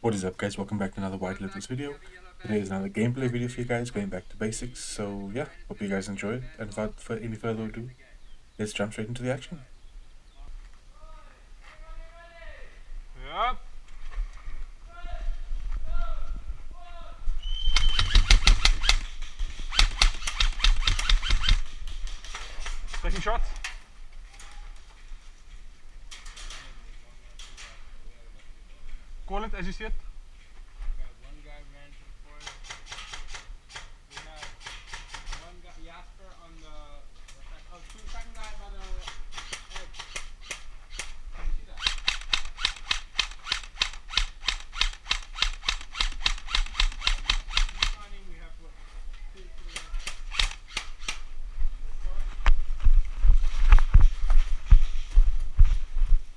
What is up, guys? Welcome back to another WhiteLotus video. Today is another gameplay video for you guys, going back to basics. So yeah, hope you guys enjoy it. And without any further ado, let's jump straight into the action. Yep. Taking shots. Call it as you see it. One guy ran to the forest. We have one guy, Jasper, on the second guy by the edge. Can you see that? He's running. We have what? Two to the left.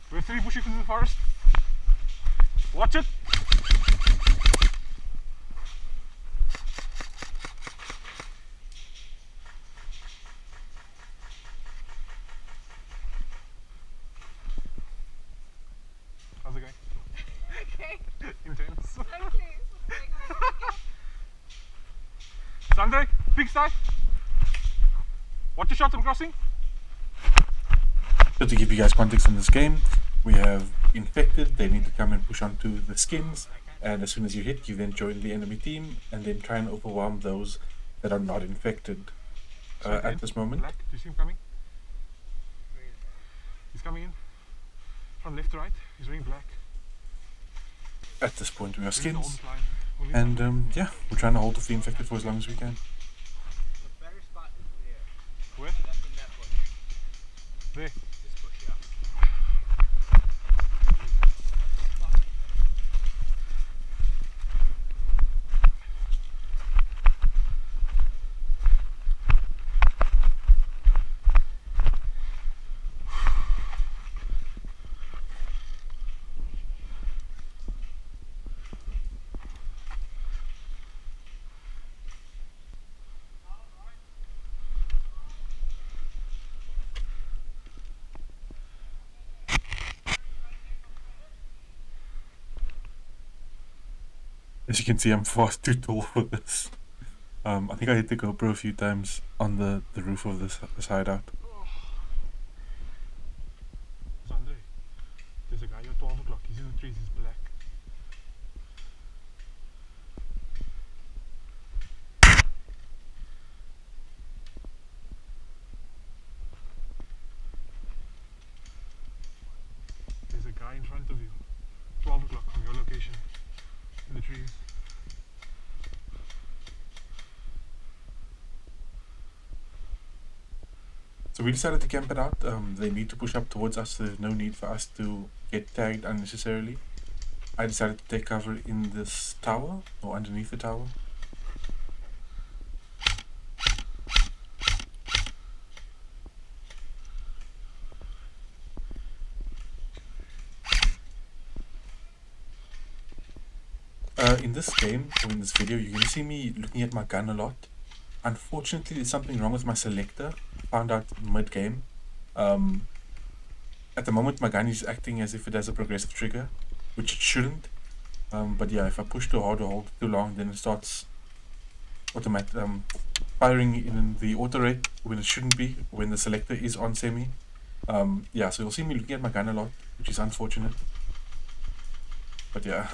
We have three pushing through the forest. Watch it. How's it going? Okay. Intense. Okay. Sandre, big side. Watch your shots, I'm crossing. So to give you guys context on this game, we have infected. They need to come and push onto the skins, and as soon as you hit, you then join the enemy team and then try and overwhelm those that are not infected. At this moment, Black, do you see him coming? He's coming in. From left to right, he's wearing black. at this point we are This is the skins, oldest line. Only and yeah, we're trying to hold off the infected for as long as we can. The better spot is there. where? That's in that bush. There. This bush, yeah. As you can see, I'm far too tall for this. I think I hit the GoPro a few times on the roof of this hideout. Sandre, there's a guy at 12 o'clock. He's in the trees, he's black. There's a guy in front of you. 12 o'clock on your location. In the trees. So we decided to camp it out. They need to push up towards us, so there's no need for us to get tagged unnecessarily. I decided to take cover in this tower, or underneath the tower. In this game, or in this video, you're going to see me looking at my gun a lot. Unfortunately, there's something wrong with my selector. Found out mid-game. At the moment, my gun is acting as if it has a progressive trigger, which it shouldn't. But yeah, if I push too hard or hold too long, then it starts firing in the auto rate when it shouldn't be, when the selector is on semi. Yeah, so you'll see me looking at my gun a lot, which is unfortunate. But yeah,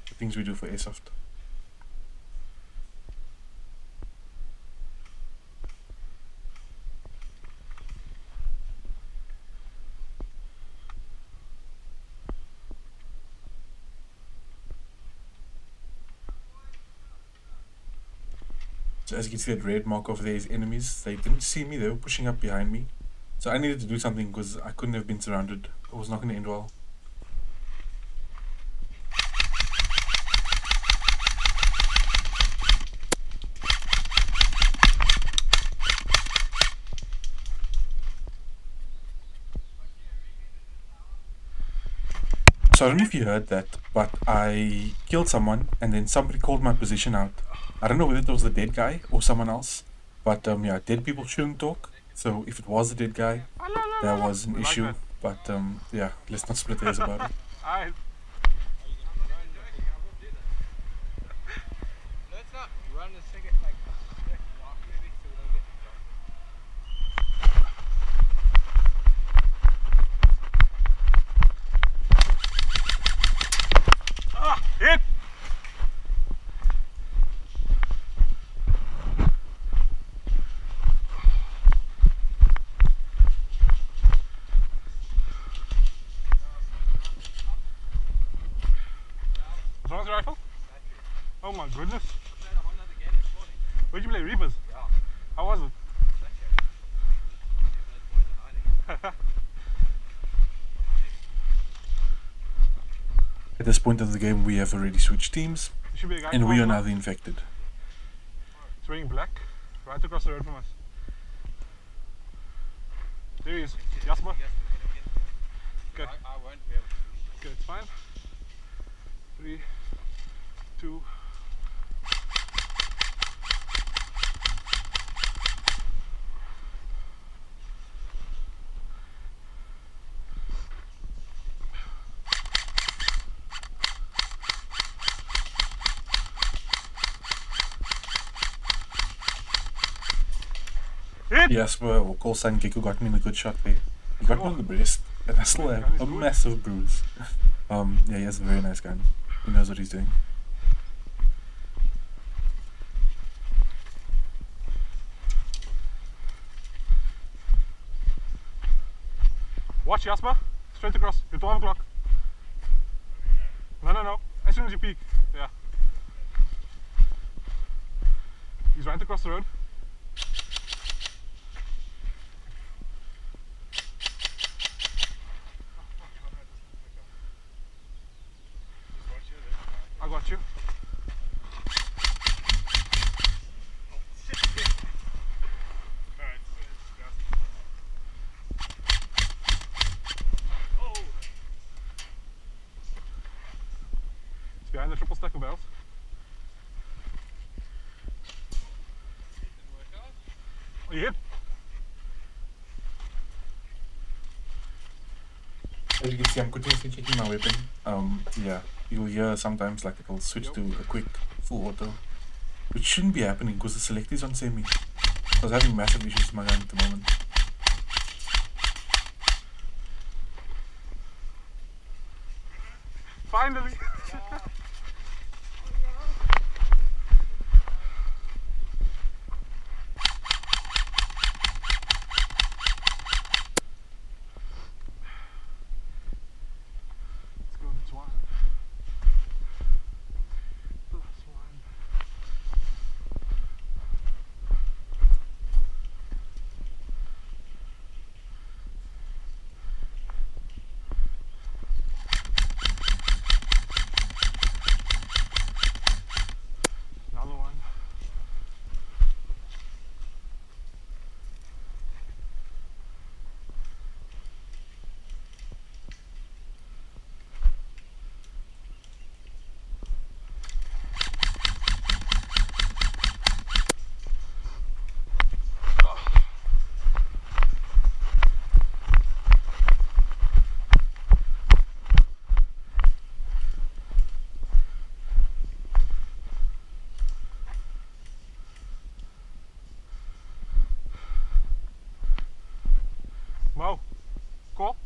the things we do for Airsoft. So as you can see, that red mark over there is enemies. They didn't see me, they were pushing up behind me. So I needed to do something because I couldn't have been surrounded. It was not going to end well. So I don't know if you heard that, but I killed someone and then somebody called my position out. I don't know whether it was the dead guy or someone else, but yeah, dead people shouldn't talk. So if it was the dead guy, that was an We like issue. that. But yeah, let's not split hairs about it. Alright. want to take it like a swift walk maybe so we don't get distracted? Ah! Hit! What's wrong with the rifle? Oh my goodness. I played a Honda again this morning. Where'd you play? Reapers? Yeah. How was it? Lekker. Even als boys are hiding. At this point of the game, we have already switched teams, There should be a guy and we are coming now up. the infected. He's wearing black, right across the road from us. There he is. Jasper. Okay. I won't be able to. Okay, it's fine. 3, 2. Hit! Jasper, or call sign Gecko, got me in a good shot there. He got me on the breast, and I still Gun have is a good. massive bruise. Yeah, he has a very nice gun. He knows what he's doing. Watch Jasper. Straight across. You're 12 o'clock. No. As soon as you peek. Yeah. He's right across the road. I got you. It's behind the triple stack of barrels. Oh, you hit? As you can see, I'm continuously checking my weapon. Yeah, you'll hear sometimes like it'll switch to a quick full auto, which shouldn't be happening because the select is on semi. I was having massive issues with my gun at the moment. Finally! Let's go to Twan. +1. Another one. Mo, cool.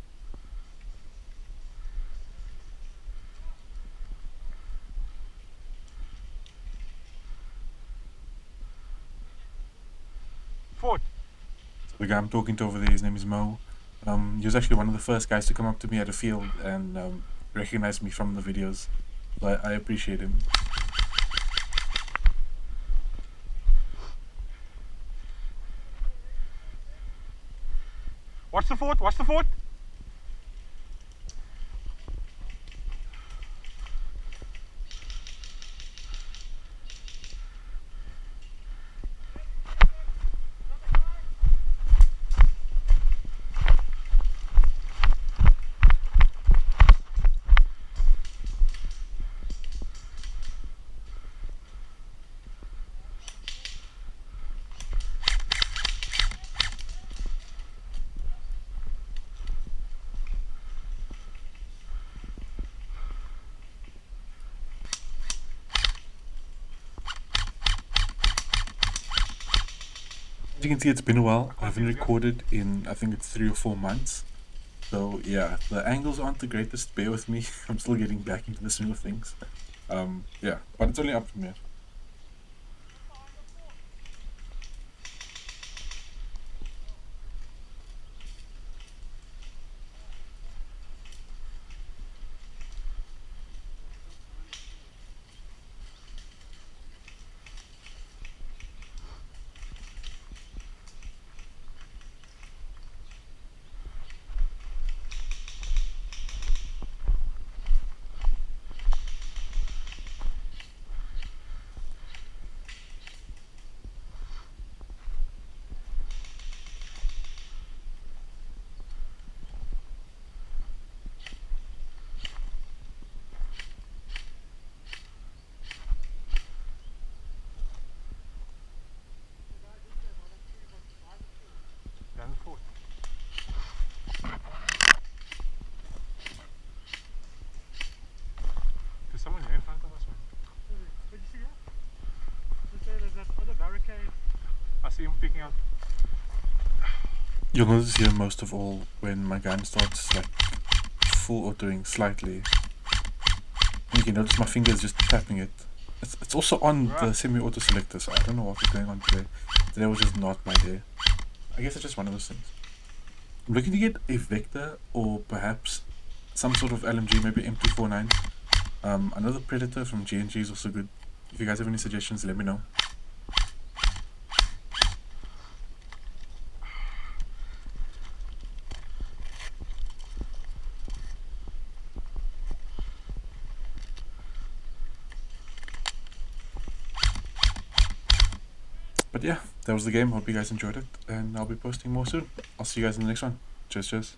Fort. The guy I'm talking to over there, his name is Mo. He was actually one of the first guys to come up to me at a field and recognize me from the videos. So I appreciate him. Watch the fort, watch the fort. As you can see, it's been a while. I haven't recorded in, I think it's 3 or 4 months. So yeah, the angles aren't the greatest. Bear with me. I'm still getting back into the swing of things. Yeah, but it's only up from here. Down the fort. There's someone here in front of us, man. Did you see that? There's that other barricade. I see him picking up. You'll notice here most of all when my gun starts like full autoing slightly. And you can notice my finger is just tapping it. It's also on the semi-auto selector, so I don't know what is going on today. Today was just not my day. I guess it's just one of those things. I'm looking to get a Vector or perhaps some sort of LMG, maybe M249. I know the Predator from G&G is also good. If you guys have any suggestions, let me know. But yeah, that was the game. Hope you guys enjoyed it, and I'll be posting more soon. I'll see you guys in the next one. Cheers, cheers.